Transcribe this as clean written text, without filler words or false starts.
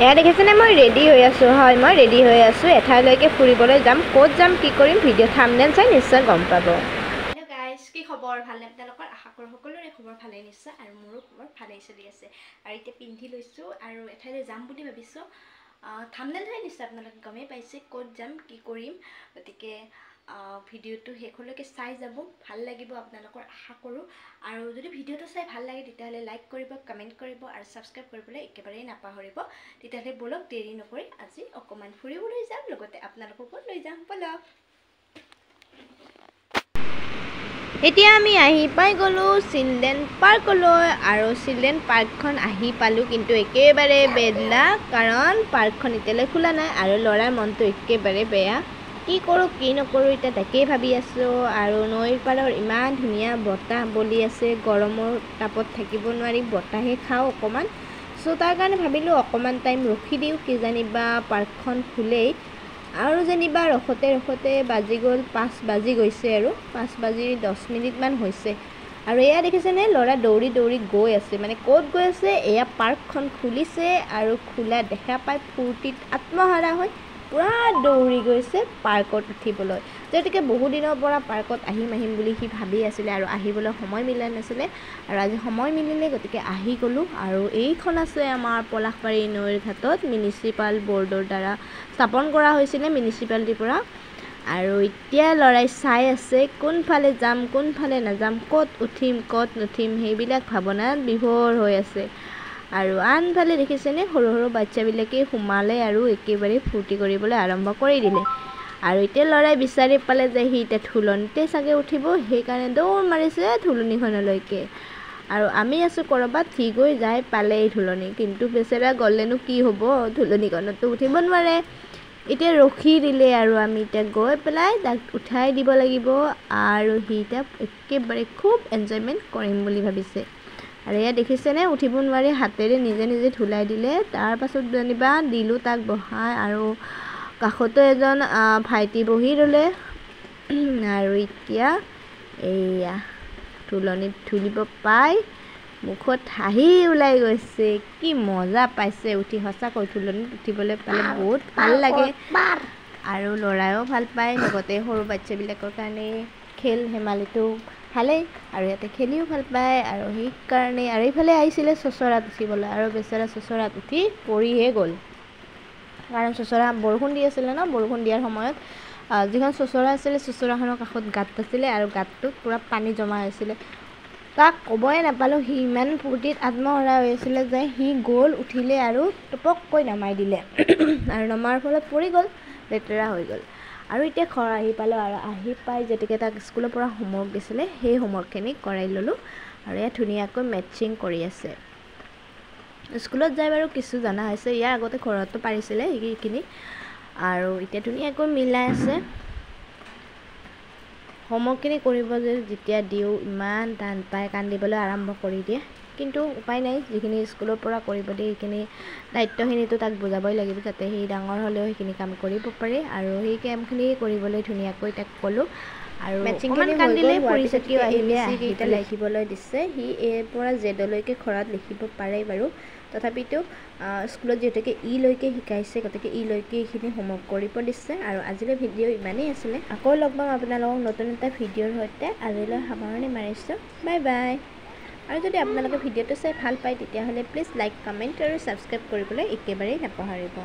এয়া দেখিছেনে মই ৰেডি হৈ আছোঁ হয় মই ৰেডি হৈ আছোঁ এঠাইলৈকে ফুৰিবলৈ যাম ক'ত যাম কি কৰিম ভিডিঅ' থাম্বনেল চাই নিশ্চয় গম পাব। হেল্ল' গাইজ কি খবৰ ভালনে আপোনালোকৰ আশা কৰোঁ সকলোৰে খবৰ ভালেই নিশ্চয় আৰু মোৰো খবৰ ভালেই চলি আছে আৰু এতিয়া পিন্ধি লৈছোঁ আৰু এঠাইলৈ যাম বুলি ভাবিছোঁ। থাম্বনেল চাই নিশ্চয় আপোনালোকে গমেই পাইছে ক'ত যাম কি কৰিম গতিকে ভিডিঅ'টো শেষলৈকে চাই যাব ভাল লাগিব আপোনালোকৰ আশা কৰোঁ আৰু যদি ভিডিঅ'টো চাই ভাল লাগে তেতিয়াহ'লে লাইক কৰিব কমেণ্ট কৰিব আৰু ছাবস্ক্ৰাইব কৰিবলৈ একেবাৰেই নাপাহৰিব। তেতিয়াহ'লে বলক দেৰি নকৰি আজি অকণমান ফুৰিবলৈ যাম লগতে আপোনালোককো লৈ যাম বলক। এতিয়া আমি আহি পাই গ'লোঁ চিলড্ৰেন পাৰ্কলৈ আৰু চিলড্ৰেন পাৰ্কখন আহি পালোঁ কিন্তু একেবাৰে বেদলা কাৰণ পাৰ্কখন এতিয়ালৈ খোলা নাই আৰু ল'ৰাৰ মনটো একেবাৰে বেয়া কি কৰোঁ কি নকৰোঁ এতিয়া তাকেই ভাবি আছোঁ আৰু নৈৰ পাৰৰ ইমান ধুনীয়া বতাহ বলি আছে গৰমৰ তাপত থাকিব নোৱাৰি বতাহে খাওঁ অকণমান চ' তাৰ কাৰণে ভাবিলোঁ অকণমান টাইম ৰখি দিওঁ কিজানিবা পাৰ্কখন খোলেই আৰু যেনিবা ৰখোতে বাজি গ'ল 5 বাজি গৈছে আৰু 5 বাজি 10 মিনিটমান হৈছে আৰু এয়া দেখিছেনে ল'ৰা দৌৰি গৈ আছে মানে ক'ত গৈ আছে এয়া পাৰ্কখন খুলিছে আৰু খোলা দেখা পাই ফূৰ্তিত আত্মহাৰা হৈ পুৰা দৌৰি গৈছে পাৰ্কত উঠিবলৈ যেতিকে বহুদিনৰ পৰা পাৰ্কত আহিম বুলি সি ভাবি আছিলে আৰু আহিবলৈ সময় মিলা নাছিলে আৰু আজি সময় মিলিলে গতিকে আহি গ'লোঁ আৰু এইখন আছে আমাৰ পলাশবাৰী নৈৰ ঘাটত মিউনিচিপাল বৰ্ডৰ দ্বাৰা স্থাপন কৰা হৈছিলে মিউনিচিপালিটিৰ পৰা আৰু এতিয়া ল'ৰাই চাই আছে কোনফালে যাম কোনফালে নাযাম ক'ত উঠিম ক'ত নুঠিম সেইবিলাক ভাৱনাত বিভোৰ হৈ আছে আৰু আনফালে দেখিছেনে সৰু বাচ্চাবিলাকে সোমালে আৰু একেবাৰে ফূৰ্তি কৰিবলৈ আৰম্ভ কৰি দিলে আৰু এতিয়া ল'ৰাই বিচাৰি পালে যে সি এতিয়া থুলনিতে চাগে উঠিব সেইকাৰণে দৌৰ মাৰিছে থুলনিখনলৈকে আৰু আমি আছোঁ ক'ৰবাত সি গৈ যাই পালে এই থুলনি কিন্তু বেচেৰা গ'লেনো কি হ'ব থুলনিখনতো উঠিব নোৱাৰে এতিয়া ৰখি দিলে আৰু আমি এতিয়া গৈ পেলাই তাক উঠাই দিব লাগিব আৰু সি এতিয়া একেবাৰে খুব এনজয়মেণ্ট কৰিম বুলি ভাবিছে আৰু এয়া দেখিছেনে উঠিব নোৱাৰি হাতেৰে নিজে ধুলাই দিলে তাৰ পাছত যেনিবা দিলোঁ তাক বহাই আৰু কাষতো এজন ভাইটি বহি ৰ'লে আৰু এতিয়া এয়া থুলনিত ধুলিব পাই মুখত হাঁহি ওলাই গৈছে কি মজা পাইছে উঠি সঁচাকৈ থুলনিত উঠিবলৈ পালে বহুত ভাল লাগে আৰু ল'ৰাইও ভাল পায় লগতে সৰু বাচ্চাবিলাকৰ কাৰণে খেল ধেমালিটো ভালেই আৰু ইয়াতে খেলিও ভাল পায় আৰু সেইকাৰণে আৰু এইফালে আহিছিলে চচৰাত উঠিবলৈ আৰু বেচেৰা চচৰাত উঠি পৰিহে গ'ল কাৰণ চচৰা বৰষুণ দি আছিলে ন বৰষুণ দিয়াৰ সময়ত যিখন চচৰা আছিলে চচৰাখনৰ কাষত গাঁত আছিলে আৰু গাঁতটোত পূৰা পানী জমা হৈছিলে তাক ক'বই নাপালোঁ সি ইমান ফূৰ্তিত আত্মহাৰা হৈ আছিলে যে সি গ'ল উঠিলে আৰু টপককৈ নমাই দিলে আৰু নমাৰ ফলত পৰি গ'ল লেতেৰা হৈ গ'ল আৰু এতিয়া ঘৰ আহি পালোঁ আৰু আহি পাই যেতিকে তাক স্কুলৰ পৰা হোমৱৰ্ক দিছিলে সেই হোমৱৰ্কখিনি কৰাই ল'লোঁ আৰু ইয়াত ধুনীয়াকৈ মেটচিং কৰি আছে স্কুলত যাই বাৰু কিছু জনা হৈছে ইয়াৰ আগতে ঘৰতো পাৰিছিলে সেইখিনি আৰু এতিয়া ধুনীয়াকৈ মিলাই আছে হোমৱৰ্কখিনি কৰিব যেতিয়া দিওঁ ইমান টান পাই কান্দিবলৈ আৰম্ভ কৰি দিয়ে কিন্তু উপায় নাই যিখিনি স্কুলৰ পৰা কৰিব দিয়ে সেইখিনি দায়িত্বখিনিতো তাক বুজাবই লাগিব যাতে সি ডাঙৰ হ'লেও সেইখিনি কাম কৰিব পাৰে আৰু সেই কামখিনি কৰিবলৈ ধুনীয়াকৈ তাক ক'লোঁ আৰু মেটচিংখিনি কান্দিলে পৰিস্থিতি আহিলে কেইটা লিখিবলৈ দিছে সি এৰ পৰা জেডলৈকে ঘৰত লিখিব পাৰে বাৰু তথাপিতো স্কুলত যিহেতুকে লৈকে শিকাইছে গতিকে লৈকে এইখিনি হোমৱৰ্ক কৰিব দিছে আৰু আজিলৈ ভিডিঅ' ইমানেই আছিলে আকৌ লগ পাম আপোনালোকক নতুন এটা ভিডিঅ'ৰ সৈতে আজিলৈ সামৰণি মাৰিছোঁ বাই বাই আৰু যদি আপোনালোকে ভিডিঅ'টো চাই ভাল পায় তেতিয়াহ'লে প্লিজ লাইক কমেণ্ট আৰু ছাবস্ক্ৰাইব কৰিবলৈ একেবাৰেই নাপাহৰিব।